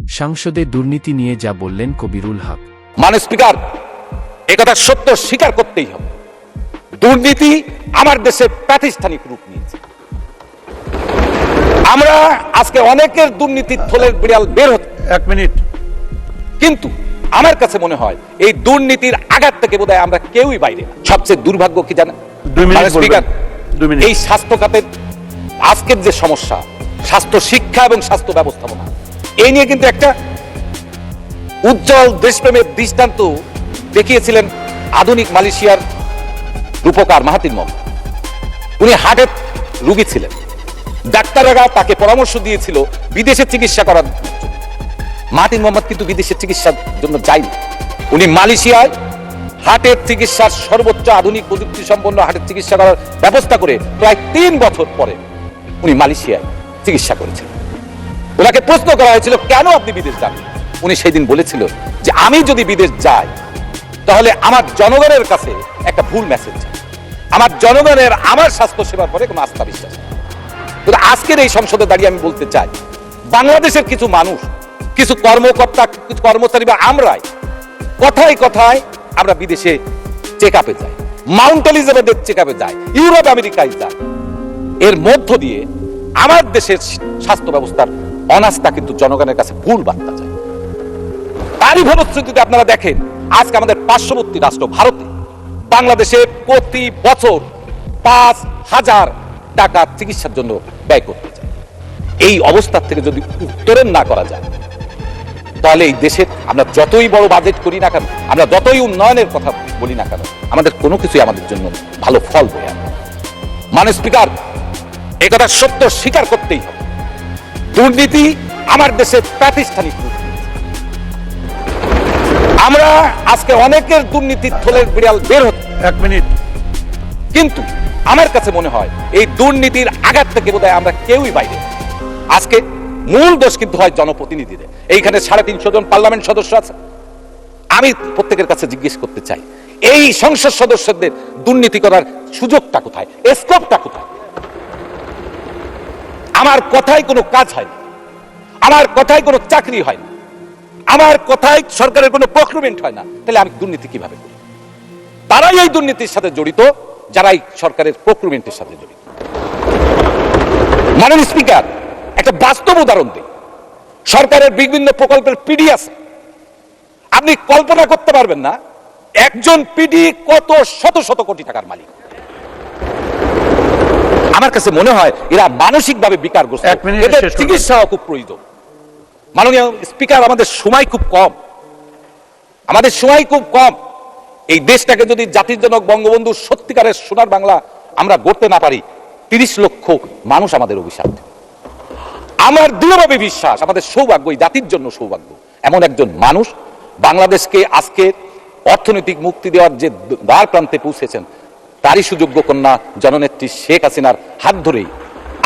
সংসদে দুর্নীতি নিয়ে যা বললেন কবিরুল হক। মাননীয় স্পিকার, একথা সত্য স্বীকার করতেই হবে। দুর্নীতি আমার দেশে প্রাতিষ্ঠানিক রূপ নিয়েছে। আমরা আজকে অনেকের দুর্নীতির থলের বিড়াল বের হচ্ছে। এক মিনিট। কিন্তু আমার কাছে মনে হয় এই দুর্নীতির আঘাত থেকে বোধহয় আমরা কেউই বাইরে না। সবচেয়ে দুর্ভাগ্য কি জানেন? স্পিকার, এই স্বাস্থ্য খাতের আজকের যে সমস্যা, স্বাস্থ্য শিক্ষা এবং স্বাস্থ্য ব্যবস্থাপনা, এই নিয়ে কিন্তু একটা উজ্জ্বল দেশপ্রেমের দৃষ্টান্ত দেখিয়েছিলেন আধুনিক মালয়েশিয়ার রূপকার মাহাতির মোহাম্মদ। উনি হার্টের রোগী ছিলেন। ডাক্তাররা তাকে পরামর্শ দিয়েছিল বিদেশে চিকিৎসা করার জন্য। মাহাতির মোহাম্মদ কিন্তু বিদেশে চিকিৎসার জন্য যায়নি। উনি মালয়েশিয়ায় হার্টের চিকিৎসার সর্বোচ্চ আধুনিক প্রযুক্তি সম্পন্ন হার্টের চিকিৎসা করার ব্যবস্থা করে প্রায় 3 বছর পরে উনি মালয়েশিয়ায় চিকিৎসা করেছেন। ওনাকে প্রশ্ন করা হয়েছিল, কেন আপনি বিদেশ যান? উনি সেই দিন বলেছিল যে আমি যদি বিদেশ যাই তাহলে আমার জনগণের কাছে একটা ভুল মেসেজ, আমার জনগণের আমার স্বাস্থ্য সেবার পরে কোনো আস্থা বিশ্বাস। কিন্তু আজকের এই সংসদে দাঁড়িয়ে আমি বলতে চাই, বাংলাদেশের কিছু মানুষ, কিছু কর্মকর্তা, কিছু কর্মচারী বা আমরাই কথায় কথায় আমরা বিদেশে চেক আপে যাই, মাউন্ট এলিজাবেথের চেক আপে যাই, ইউরোপ আমেরিকায় যাই। এর মধ্য দিয়ে আমার দেশের স্বাস্থ্য ব্যবস্থার অনাস্থা কিন্তু জনগণের কাছে ভুল বার্তা যায়। তারই ফলশ্রুতিতে আপনারা দেখেন আজকে আমাদের পার্শ্ববর্তী রাষ্ট্র ভারতে বাংলাদেশে প্রতি বছর 5,000 টাকা চিকিৎসার জন্য ব্যয় করতে চায়। এই অবস্থা থেকে যদি উত্তরণ না করা যায় তাহলে এই দেশের আমরা যতই বড় বাজেট করি না কেন, আমরা যতই উন্নয়নের কথা বলি না কেন, আমাদের কোনো কিছুই আমাদের জন্য ভালো ফল বয়ে আনবে। মাননীয় স্পিকার, একথা সত্য স্বীকার করতেই হবে। দুর্নীতি আমার দেশে প্রাতিষ্ঠানিক রূপ নিয়েছে। আমরা আজকে অনেকের দুর্নীতির থলের বিড়াল বের হচ্ছে। এক মিনিট। কিন্তু আমার কাছে মনে হয় এই দুর্নীতির আঘাত থেকে বোধহয় আমরা কেউই বাইরে। আজকে মূল দোষ কিন্তু হয় জনপ্রতিনিধিদের। এইখানে 350 জন পার্লামেন্ট সদস্য আছে। আমি প্রত্যেকের কাছে জিজ্ঞেস করতে চাই, এই সংসদ সদস্যদের দুর্নীতি করার সুযোগটা কোথায়, স্কোপটা কোথায়? আমার কথায় কোনো কাজ হয় না, আমার কথায় কোনো চাকরি হয় না, আমার কথায় সরকারের কোনো প্রক্রিমেন্ট হয় না, তাহলে আমি দুর্নীতি কিভাবে করি? তারাই এই দুর্নীতির সাথে জড়িত যারাই সরকারের প্রক্রিমেন্টের সাথে জড়িত। মাননীয় স্পিকার, একটা বাস্তব উদাহরণ দিই। সরকারের বিভিন্ন প্রকল্পের পিডি আছে, আপনি কল্পনা করতে পারবেন না একজন পিডি কত শত শত কোটি টাকার মালিক। আমার কাছে মনে হয় এরা মানসিকভাবে বিকারগ্রস্ত, এদের চিকিৎসা খুব প্রয়োজন। মাননীয় স্পিকার, আমাদের সময় খুব কম, আমাদের সময় খুব কম। এই দেশটাকে যদি জাতির জনক বঙ্গবন্ধুর সত্যিকারের সোনার বাংলা আমরা গড়তে না পারি, 30 লক্ষ মানুষ আমাদের অভিশাপ। আমার দৃঢ়ভাবে বিশ্বাস আমাদের সৌভাগ্য, এই জাতির জন্য সৌভাগ্য, এমন একজন মানুষ বাংলাদেশকে আজকে অর্থনৈতিক মুক্তি দেওয়ার যে দ্বার প্রান্তে পৌঁছেছেন, তারই সুযোগ্য কন্যা জননেত্রী শেখ হাসিনার হাত ধরেই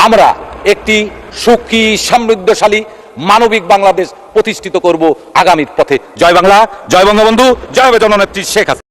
আমরা একটি সুখী, সমৃদ্ধশালী, মানবিক বাংলাদেশ প্রতিষ্ঠিত করব আগামীর পথে। জয় বাংলা, জয় বঙ্গবন্ধু, জয় জননেত্রী শেখ হাসিনা।